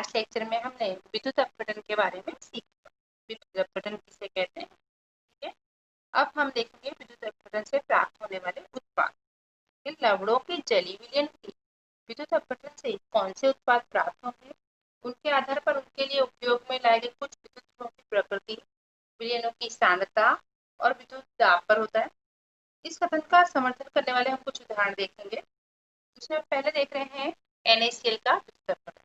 Last lecture में हमने विद्युत अपघटन के बारे में सीखा। विद्युत अपघटन किसे कहते हैं, ठीक है। अब हम देखेंगे विद्युत अपघटन से प्राप्त होने वाले उत्पाद। इन लवणों के जलीय विलयन की विद्युत अपघटन से कौन से उत्पाद प्राप्त होंगे, उनके आधार पर उनके लिए उपयोग में लाए गए कुछ विद्युत गुणों की प्रकृति, विलयनों की सांद्रता और विद्युत दाब पर होता है। इस कथन का समर्थन करने वाले हम कुछ उदाहरण देखेंगे। जिसमें पहले देख रहे हैं NaCl का विद्युत अपघटन।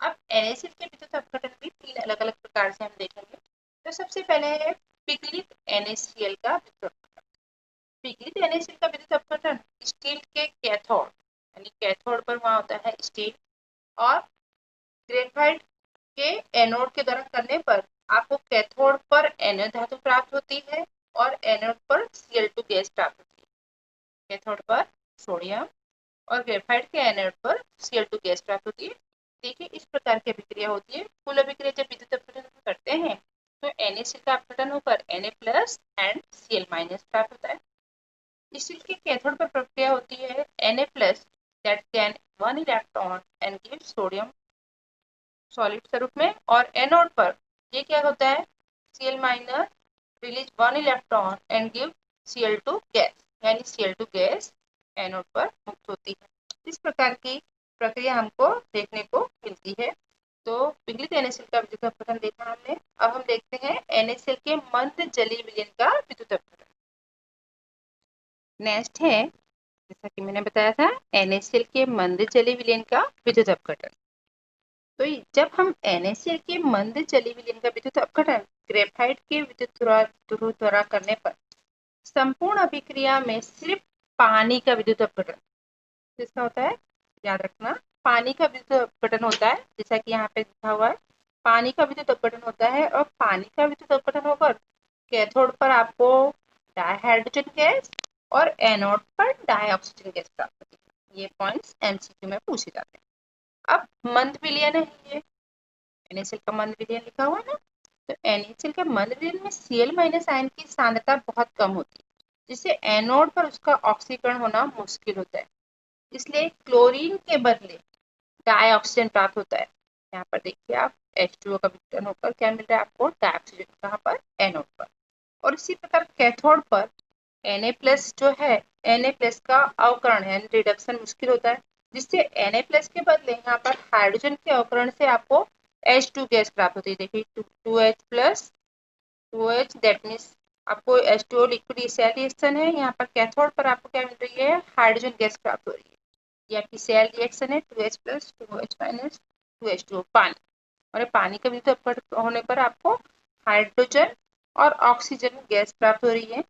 अब NaCl के विद्युत अपघटन भी 3 अलग अलग प्रकार से हम देखेंगे। तो सबसे पहले है पिघलित NaCl का विद्युत अपघटन। पिघलित NaCl का विद्युत अपघटन स्टील के कैथोड यानी कैथोड पर वहां होता है स्टील और ग्रेफाइट के एनोड के द्वारा करने पर आपको कैथोड पर Na धातु प्राप्त होती है और एनोड पर Cl2 गैस प्राप्त होती है। कैथोड पर सोडियम और ग्रेफाइट के एनोड पर Cl2 गैस प्राप्त होती है। देखिए इस प्रकार की अभिक्रिया होती है। कुल अभिक्रिया जब विद्युत अपघटन करते हैं तो NaCl का अपघटन होकर Na plus and Cl minus प्राप्त होता है। स्टील के कैथोड पर प्रक्रिया होती है Na plus that can 1 electron and give sodium solid स्वरूप में, और एनोड पर ये क्या होता है Cl minus release 1 electron and give Cl2 gas, यानी Cl2 गैस एनोड पर मुक्त होती है। इस प्रकार की प्रक्रिया हमको देखने को मिलती है। तो पिघलित NaCl का विद्युत अपघटन देखा हमने। अब हम देखते हैं NaCl के मंद जलीय विलयन का विद्युत अपघटन। नेक्स्ट है, जैसा कि मैंने बताया था, NaCl के मंद जलीय विलयन का विद्युत अपघटन। तो जब हम NaCl के मंद जलीय विलयन का विद्युत अपघटन ग्रेफाइट के विद्युत ध्रुव द्वारा करने पर संपूर्ण अभिक्रिया में सिर्फ पानी का विद्युत अपघटन किसका होता है, याद रखना, पानी का विद्युत अपघटन होता है। जैसा कि यहाँ पे लिखा हुआ है, पानी का विद्युत अपघटन होता है और पानी का विद्युत अपघटन होकर कैथोड पर आपको डाइहाइड्रोजन गैस और एनोड पर डाइऑक्सीजन गैस प्राप्त होती है। ये पॉइंट्स MCQ में पूछे जाते हैं। अब मंद विलयन है, ये NaCl का मंद विलयन लिखा हुआ है ना। तो NaCl के मंद विलयन में Cl माइनस आयन की सांद्रता बहुत कम होती है, जिससे एनोड पर उसका ऑक्सीकरण होना मुश्किल होता है। इसलिए क्लोरीन के बदले डाइऑक्सीजन प्राप्त होता है। यहाँ पर देखिए आप H2O का विघटन होकर क्या मिल रहा है आपको, डाइऑक्सीजन, कहाँ पर, एनोड पर। और इसी प्रकार कैथोड पर Na प्लस जो है, Na प्लस का अवकरण है, रिडक्शन मुश्किल होता है, जिससे Na प्लस के बदले यहाँ पर हाइड्रोजन के अवकरण से आपको H2 गैस प्राप्त होती है। देखिए 2H plus 2H, that means आपको H2O लिक्विड सेल रिएक्शन है। यहाँ पर कैथोड पर आपको क्या मिल रही है, हाइड्रोजन गैस प्राप्त हो रही है। ये आपकी सेल रिएक्शन है 2H plus 2H minus 2H2O, पानी। और पानी का विद्युत अपघटन होने पर आपको हाइड्रोजन और ऑक्सीजन गैस प्राप्त हो रही है।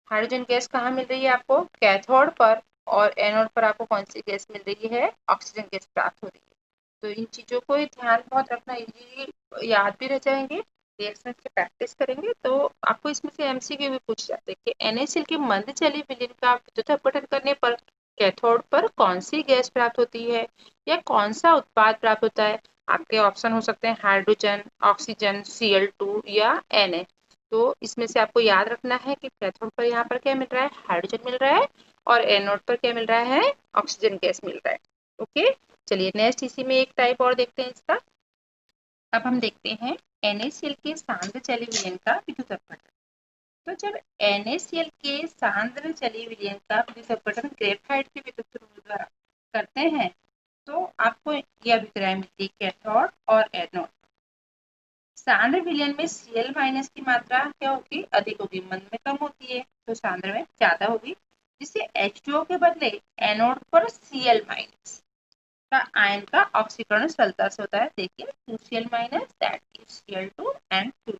हाइड्रोजन गैस कहाँ मिल रही है आपको, कैथोड पर, और एनोड पर आपको कौन सी गैस मिल रही है, ऑक्सीजन गैस प्राप्त हो रही है। तो इन चीजों को ध्यान बहुत रखना, इजीली याद भी रह जाएंगे। रिएक्शन से प्रैक्टिस करेंगे तो आपको इसमें से MCQ भी पूछ जाते हैं कि NaCl के मंद जलीय विलयन का विद्युत अपघटन करने पर कैथोड पर कौन सी गैस प्राप्त होती है या कौन सा उत्पाद प्राप्त होता है। आपके ऑप्शन हो सकते हैं हाइड्रोजन, ऑक्सीजन, Cl2 या Na। तो इसमें से आपको याद रखना है कि कैथोड पर यहाँ पर क्या मिल रहा है, हाइड्रोजन मिल रहा है, और एनोड पर क्या मिल रहा है, ऑक्सीजन गैस मिल रहा है। ओके, चलिए नेक्स्ट इसी में एक टाइप और देखते हैं इसका। अब हम देखते हैं NaCl के सांद्र जलीय विलयन का विद्युत अपघटन। तो जब NaCl के सांद्र जलीय विलयन का विद्युत अपघटन ग्रेफाइट के विद्युत ध्रुव द्वारा करते हैं तो आपको यह अभिक्रिया मिलती है, कैथोड और एनोड। सांद्र विलयन में Cl माइनस की मात्रा क्या होगी, अधिक होगी, मंद में कम होती है तो सांद्र में ज्यादा होगी, जिससे H2O के बदले एनोड पर Cl माइनस का आयन का ऑक्सीकरण सरलता से होता है। देखिए 2Cl minus that gives Cl2 and 2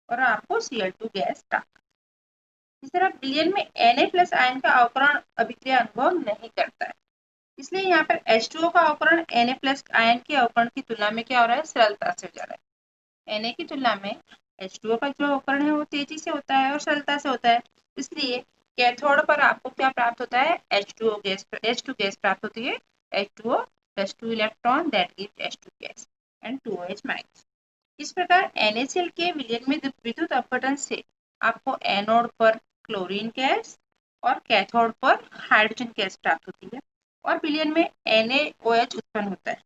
और आपको Cl2 गैस प्राप्त। इस तरह विलयन में Na प्लस आयन का अवकरण अभिक्रिया अनुभव नहीं करता है, इसलिए यहाँ पर H2O का अवकरण Na प्लस आयन के अवकरण की तुलना में क्या हो रहा है, सरलता से हो जा रहा है। Na की तुलना में H2O का जो अवकरण है वो तेजी से होता है और सरलता से होता है, इसलिए कैथोड पर आपको क्या प्राप्त होता है, H2 गैस प्राप्त होती है। H2O plus 2 electron that gives H2 gas and 2OH minus. इस प्रकार NaCl के विलयन में विद्युत अपघटन से आपको एनोड पर क्लोरीन गैस और कैथोड पर हाइड्रोजन गैस प्राप्त होती है और विलयन में NaOH उत्पन्न होता है।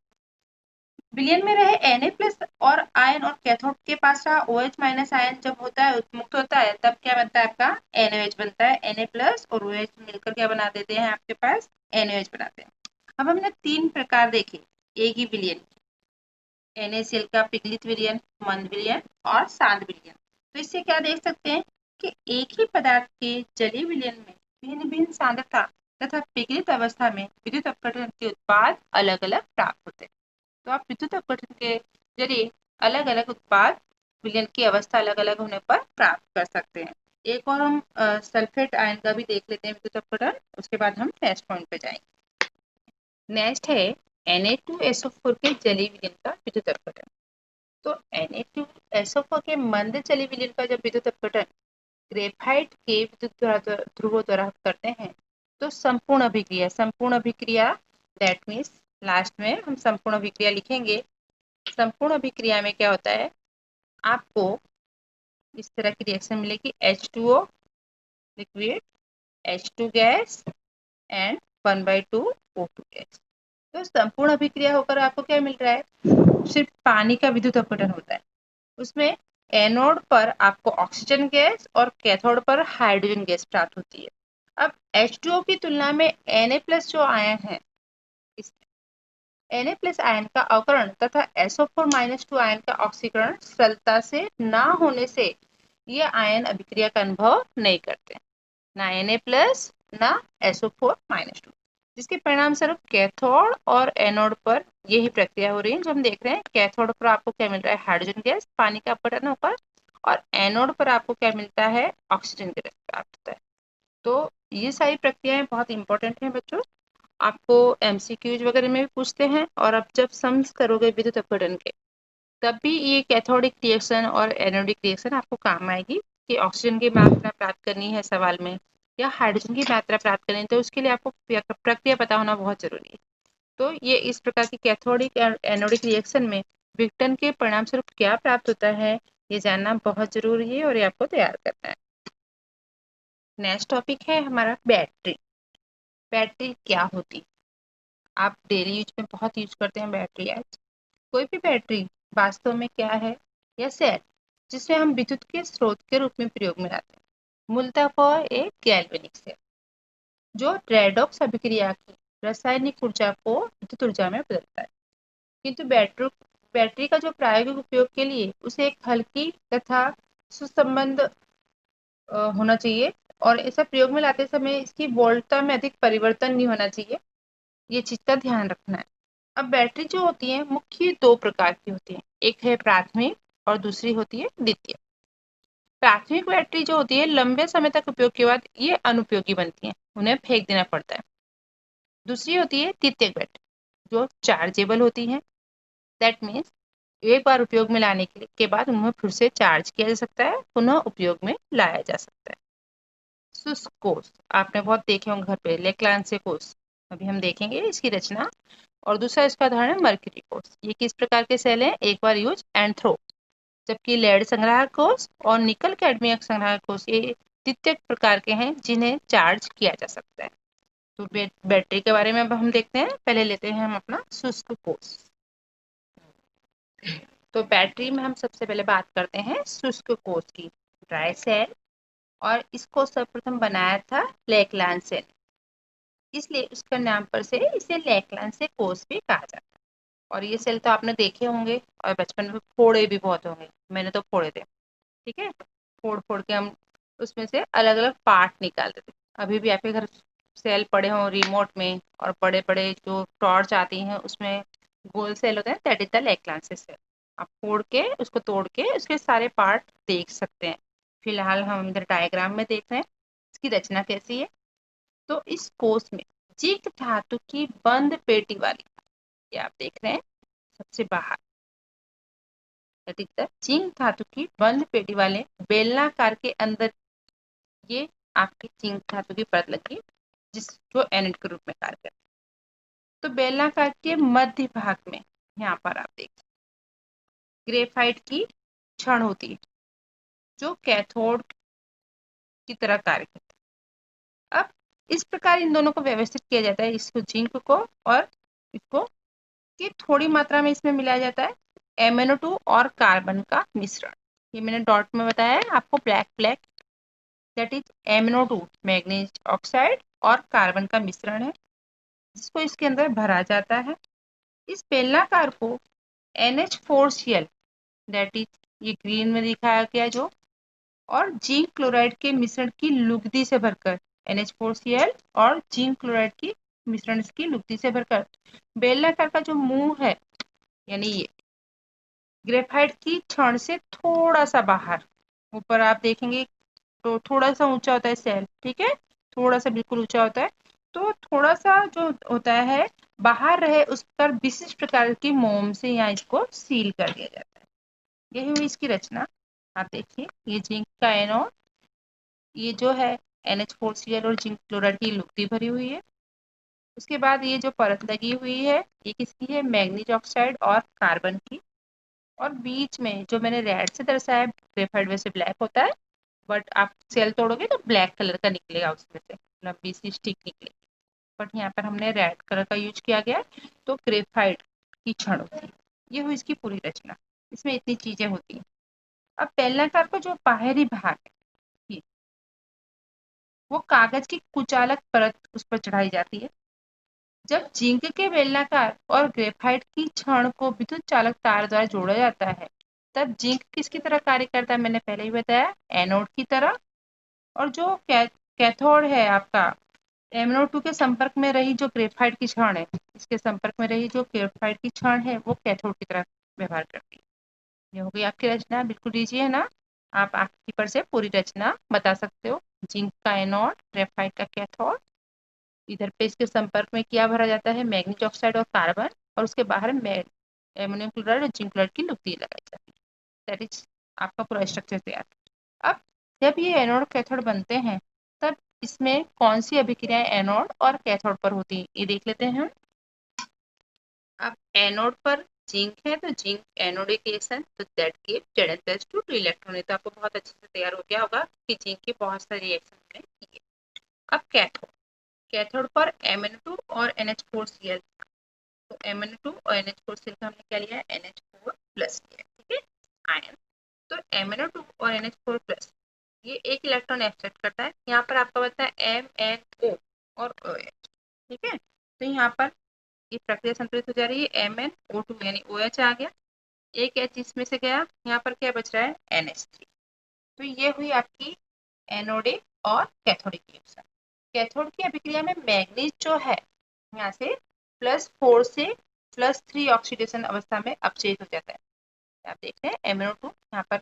विलयन में रहे Na+ और आयन और कैथोड के पास रहा OH- आयन जब होता है मुक्त होता है तब क्या बनता है आपका NaOH बनता है। Na+ और OH मिलकर क्या बना देते हैं आपके पास NaOH बनाते हैं। अब हमने 3 प्रकार देखे एक ही विलयन NaCl का पिघलित विलयन, मंद विलयन और शांत विलयन। तो इससे क्या देख सकते हैं कि एक ही पदार्थ के जलीय विलयन में भिन्न भिन्न सांद्रता तथा पिघलित अवस्था में विद्युत अपघटन के उत्पाद अलग अलग प्राप्त होते हैं। तो आप विद्युत अपघटन के जरिए अलग अलग उत्पाद विलयन की अवस्था अलग अलग होने पर प्राप्त कर सकते हैं। एक और हम सल्फेट आयन का भी देख लेते हैं विद्युत अपघटन, उसके बाद हम नेक्स्ट पॉइंट पे जाएंगे। नेक्स्ट है Na2SO4 के जलीय विलयन का विद्युत अपघटन। तो Na2SO4 के मंद जलीय विलयन का जब विद्युत अपघटन ग्रेफाइट के विद्युत ध्रुवों द्वारा करते हैं तो संपूर्ण अभिक्रिया दैट मीन्स लास्ट में हम संपूर्ण अभिक्रिया लिखेंगे। संपूर्ण अभिक्रिया में क्या होता है आपको इस तरह की रिएक्शन मिलेगी H2O liquid, H2 gas and 1/2 O2 gas. तो संपूर्ण अभिक्रिया होकर आपको क्या मिल रहा है सिर्फ पानी का विद्युत अपघटन होता है। उसमें एनोड पर आपको ऑक्सीजन गैस और कैथोड पर हाइड्रोजन गैस प्राप्त होती है। अब H2O की तुलना में Na+ जो आयन है इस Na+ आयन का अवकरण तथा SO4-2 आयन का ऑक्सीकरण सरलता से ना होने से ये आयन अभिक्रिया का अनुभव नहीं करते, ना Na+ ना SO4-2, जिसके परिणाम स्वरूप कैथोड और एनोड पर यही प्रक्रिया हो रही है जो हम देख रहे हैं। कैथोड पर आपको क्या मिल रहा है हाइड्रोजन गैस पानी का अपघटन होकर, और एनोड पर आपको क्या मिलता है ऑक्सीजन गैस प्राप्त होता है। तो ये सारी प्रक्रियाएं बहुत इंपॉर्टेंट हैं बच्चों, आपको MCQs वगैरह में भी पूछते हैं। और अब जब सम्स करोगे विद्युत अपघटन के तब भी ये कैथोडिक रिएक्शन और एनोडिक रिएक्शन आपको काम आएगी कि ऑक्सीजन की मात्रा प्राप्त करनी है सवाल में या हाइड्रोजन की मात्रा प्राप्त करनी है, तो उसके लिए आपको प्रक्रिया पता होना बहुत जरूरी है। तो ये इस प्रकार की कैथोडिक और एनोडिक रिएक्शन में विघटन के परिणाम स्वरूप क्या प्राप्त होता है ये जानना बहुत जरूरी है और ये आपको तैयार करना है। नेक्स्ट टॉपिक है हमारा बैटरी। बैटरी क्या होती है, आप डेली यूज में बहुत यूज करते हैं बैटरी। आज कोई भी बैटरी वास्तव में क्या है या सेल जिसे हम विद्युत के स्रोत के रूप में प्रयोग में लाते हैं। मूलतः वह एक गैल्वेनिक सेल जो रेडॉक्स अभिक्रिया की रासायनिक ऊर्जा को विद्युत ऊर्जा में बदलता है। किंतु बैटरी का जो प्रायोगिक उपयोग के लिए उसे एक हल्की तथा सुसंबद्ध होना चाहिए और ऐसा प्रयोग में लाते समय इसकी वोल्टता में अधिक परिवर्तन नहीं होना चाहिए, ये चीज का ध्यान रखना है। अब बैटरी जो होती है मुख्य 2 प्रकार की होती है, एक है प्राथमिक और दूसरी होती है द्वितीय। प्राथमिक बैटरी जो होती है लंबे समय तक उपयोग के बाद ये अनुपयोगी बनती है, उन्हें फेंक देना पड़ता है। दूसरी होती है द्वितीयक बैटरी जो चार्जेबल होती है, दैट मीन्स एक बार उपयोग में लाने के बाद उन्हें फिर से चार्ज किया जा सकता है, पुनः उपयोग में लाया जा सकता है। शुष्क कोष आपने बहुत देखे होंगे घर पे, लेक्लांसे कोष, अभी हम देखेंगे इसकी रचना। और दूसरा इसका उदाहरण है मर्क्यूरी कोष। ये किस प्रकार के सेल हैं, एक बार यूज एंड थ्रो। जबकि लेड संग्राहक कोष और निकल कैडमियम संग्राहक कोष ये द्वितीयक प्रकार के हैं जिन्हें चार्ज किया जा सकता है। तो बैटरी के बारे में अब हम देखते हैं। पहले लेते हैं हम अपना शुष्क कोष। तो बैटरी में हम सबसे पहले बात करते हैं शुष्क कोष की, ड्राई सेल। और इसको सर्वप्रथम बनाया था लेक्लांसे ने, इसलिए उसका नाम पर से इसे लेक्लांसे कोष भी कहा जाता है। और ये सेल तो आपने देखे होंगे और बचपन में फोड़े भी बहुत होंगे, मैंने तो फोड़े थे। ठीक है, फोड़ फोड़ के हम उसमें से अलग अलग पार्ट निकालते थे। अभी भी आपके घर सेल पड़े हों रिमोट में, और बड़े बड़े जो टॉर्च आती हैं उसमें गोल सेल होते हैं, दैट इज द लेक्लांसे सेल। आप फोड़ के उसको तोड़ के उसके सारे पार्ट देख सकते हैं। फिलहाल हम इधर डायग्राम में देख रहे हैं इसकी रचना कैसी है। तो इस कोष में जिंक धातु की बंद पेटी वाली, ये आप देख रहे हैं सबसे बाहर, जिंक धातु की बंद पेटी वाले बेलनाकार के अंदर ये आपकी जिंक धातु की परत लगी जिस जो एनोड के रूप में कार्य करती है। तो बेलनाकार के मध्य भाग में यहाँ पर आप देख ग्रेफाइट की छड़ होती है जो कैथोड की तरह कार्य करती है। अब इस प्रकार इन दोनों को व्यवस्थित किया जाता है, इसको जिंक को और इसको कि थोड़ी मात्रा में इसमें मिलाया जाता है MnO2 और कार्बन का मिश्रण। ये मैंने डॉट में बताया है आपको, black black, that is MnO2 manganese oxide और कार्बन का मिश्रण है, जिसको इसके अंदर भरा जाता है। इस बेलनाकार को NH4Cl, दैट इज ये ग्रीन में दिखाया गया जो, और जिंक क्लोराइड के मिश्रण की लुगदी से भरकर, NH4Cl और जिंक क्लोराइड की मिश्रण की लुगदी से भरकर बेलनाकार का जो मुंह है, यानी ये ग्रेफाइट की छड़ से थोड़ा सा बाहर, ऊपर आप देखेंगे तो थोड़ा सा ऊंचा होता है सेल, ठीक है, थोड़ा सा बिल्कुल ऊंचा होता है, तो थोड़ा सा जो होता है बाहर रहे, उस पर विशिष्ट प्रकार की मोम से यहाँ इसको सील कर दिया जाता है। यही हुई इसकी रचना। आप देखिए, ये जिंक का एनोड, ये जो है NH4Cl और जिंक क्लोराइड की लुगदी भरी हुई है। उसके बाद ये जो परत लगी हुई है, ये किसकी है, मैग्नीज ऑक्साइड और कार्बन की। और बीच में जो मैंने रेड से दर्शाया, ग्रेफाइट वैसे ब्लैक होता है, बट आप सेल तोड़ोगे तो ब्लैक कलर का निकलेगा, उसमें से लंबी सी स्टिक निकलेगी, बट यहाँ पर हमने रेड कलर का यूज किया गया, तो ग्रेफाइट की छड़ होती है। ये हुई इसकी पूरी रचना, इसमें इतनी चीजें होती हैं। अब बेलनाकार का जो बाहरी भाग है, ये वो कागज की कुचालक परत उस पर चढ़ाई जाती है। जब जिंक के बेलनाकार और ग्रेफाइट की छड़ को विद्युत चालक तार द्वारा जोड़ा जाता है, तब जिंक किसकी तरह कार्य करता है, मैंने पहले ही बताया, एनोड की तरह। और जो कैथोड है आपका, MnO2 के संपर्क में रही जो ग्रेफाइट की छड़ है, इसके संपर्क में रही जो ग्रेफाइट की छड़ है, वो कैथोड की तरह व्यवहार करती है। ये हो गई आपकी रचना, बिल्कुल इजी है ना। आप आपकी पर से पूरी रचना बता सकते हो। जिंक का एनोड, ग्रेफाइट का कैथोड, इधर पे इसके संपर्क में क्या भरा जाता है, मैग्नीज ऑक्साइड और कार्बन, और उसके बाहर एमोनियम क्लोराइड और जिंक क्लोराइड की लुगदी लगाई जाती है। दैट इज आपका पूरा स्ट्रक्चर तैयार। अब जब ये एनोड कैथोड बनते हैं, तब इसमें कौन सी अभिक्रियाएं एनोड और कैथोड पर होती है, ये देख लेते हैं हम। अब एनोड पर जिंक है, तो जिंक एनोडिक रिएक्शन, तो दैट गिव Zn+2 2 इलेक्ट्रॉन। तो आपको बहुत अच्छे से तैयार हो गया होगा कि जिंक के बहुत सारे रिएक्शन हमने किए। अब कैथोड, कैथोड पर MnO2 और NH4Cl, तो MnO2 और NH4Cl का हमने क्या लिया है, NH4 प्लस लिया, ठीक है, आयन। तो MnO2 और NH4 प्लस, ये एक इलेक्ट्रॉन एक्सेप्ट करता है। यहाँ पर आपका बनता है MnO और OH, ठीक है। तो यहाँ पर ये प्रक्रिया संतुलित हो जा रही है, MnO2 यानी OH आ गया, एक H इसमें से गया, यहाँ पर क्या बच रहा है, NH3। तो ये हुई आपकी एनोडिक और कैथोडिक रिएक्शन। कैथोड की अभिक्रिया में मैग्नीज जो है, यहाँ से +4 से +3 ऑक्सीडेशन अवस्था में अपचयित हो जाता है। आप देख रहे हैं MnO2 यहाँ पर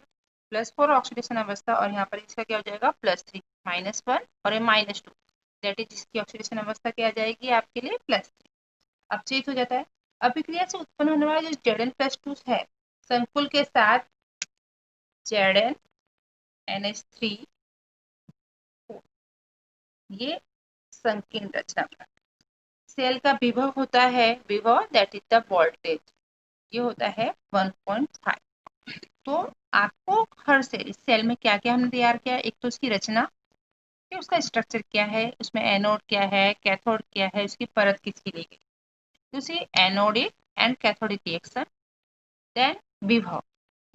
+4 ऑक्सीडेशन अवस्था, और यहाँ पर इसका क्या हो जाएगा, +3, -1 और ये -2, दैट इज इसकी ऑक्सीडेशन अवस्था क्या आ जाएगी आपके लिए, +3, अपचयित हो जाता है। अभिक्रिया से उत्पन्न होने वाला जो Zn+2 है, संकुल के साथ Zn NH3, ये संकीर्ण रचना बनाता है। सेल का विभव होता है, विभव दैट इज द वोल्टेज, ये होता है 1.5। तो आपको हर सेल, इस सेल में क्या क्या हमने तैयार किया, एक तो उसकी रचना, फिर उसका स्ट्रक्चर क्या है, उसमें एनोड क्या है, कैथोड क्या है, उसकी परत किसकी ली गई, दूसरी anodic and cathodic reaction, then विभव।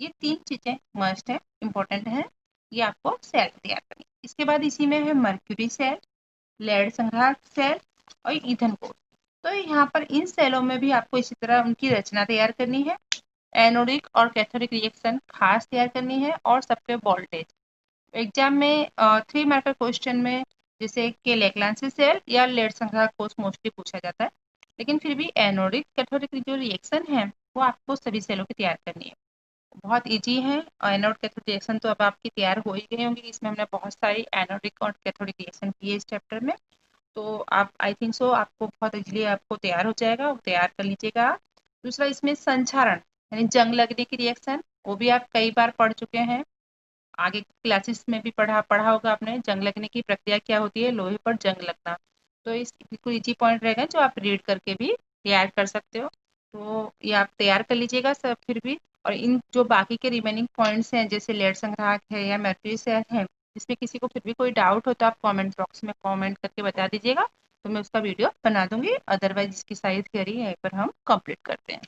ये तीन चीजें मस्ट है, इंपॉर्टेंट है, ये आपको सेल तैयार करनी। इसके बाद इसी में है मर्क्यूरी सेल, लेड संग्राहक सेल और ईथन कोर। तो यहाँ पर इन सेलों में भी आपको इसी तरह उनकी रचना तैयार करनी है, एनोडिक और कैथोडिक रिएक्शन खास तैयार करनी है, और सबके वोल्टेज। एग्जाम में 3 मार्कर क्वेश्चन में जैसे कि लेग्रांजी सेल या लेड संग्राहक कोष मोस्टली पूछा जाता है, लेकिन फिर भी एनोडिक कैथोडिक जो रिएक्शन है, वो आपको सभी सेलों की तैयार करनी है। बहुत इजी है। एनोड कैथोड रिएक्शन तो अब आपकी तैयार हो ही गई होंगी, इसमें हमने बहुत सारी एनोडिक और कैथोडिक रिएक्शन की है इस चैप्टर में, तो आप आई थिंक सो आपको बहुत इजीली आपको तैयार हो जाएगा, वो तैयार कर लीजिएगा। दूसरा इसमें संचारण यानी जंग लगने की रिएक्शन, वो भी आप कई बार पढ़ चुके हैं, आगे क्लासेस में भी पढ़ा होगा आपने, जंग लगने की प्रक्रिया क्या होती है, लोहे पर जंग लगना। तो इस बिल्कुल इजी पॉइंट रहेगा जो आप रीड करके भी तैयार कर सकते हो, तो ये आप तैयार कर लीजिएगा सब फिर भी। और इन जो बाकी के रिमेनिंग पॉइंट्स हैं, जैसे लेड संग्राहक है या मर्क्यूरी सेल है, इसमें किसी को फिर भी कोई डाउट हो तो आप कमेंट बॉक्स में कमेंट करके बता दीजिएगा, तो मैं उसका वीडियो बना दूंगी। अदरवाइज इसकी सारी थियरी यहीं पर हम कंप्लीट करते हैं।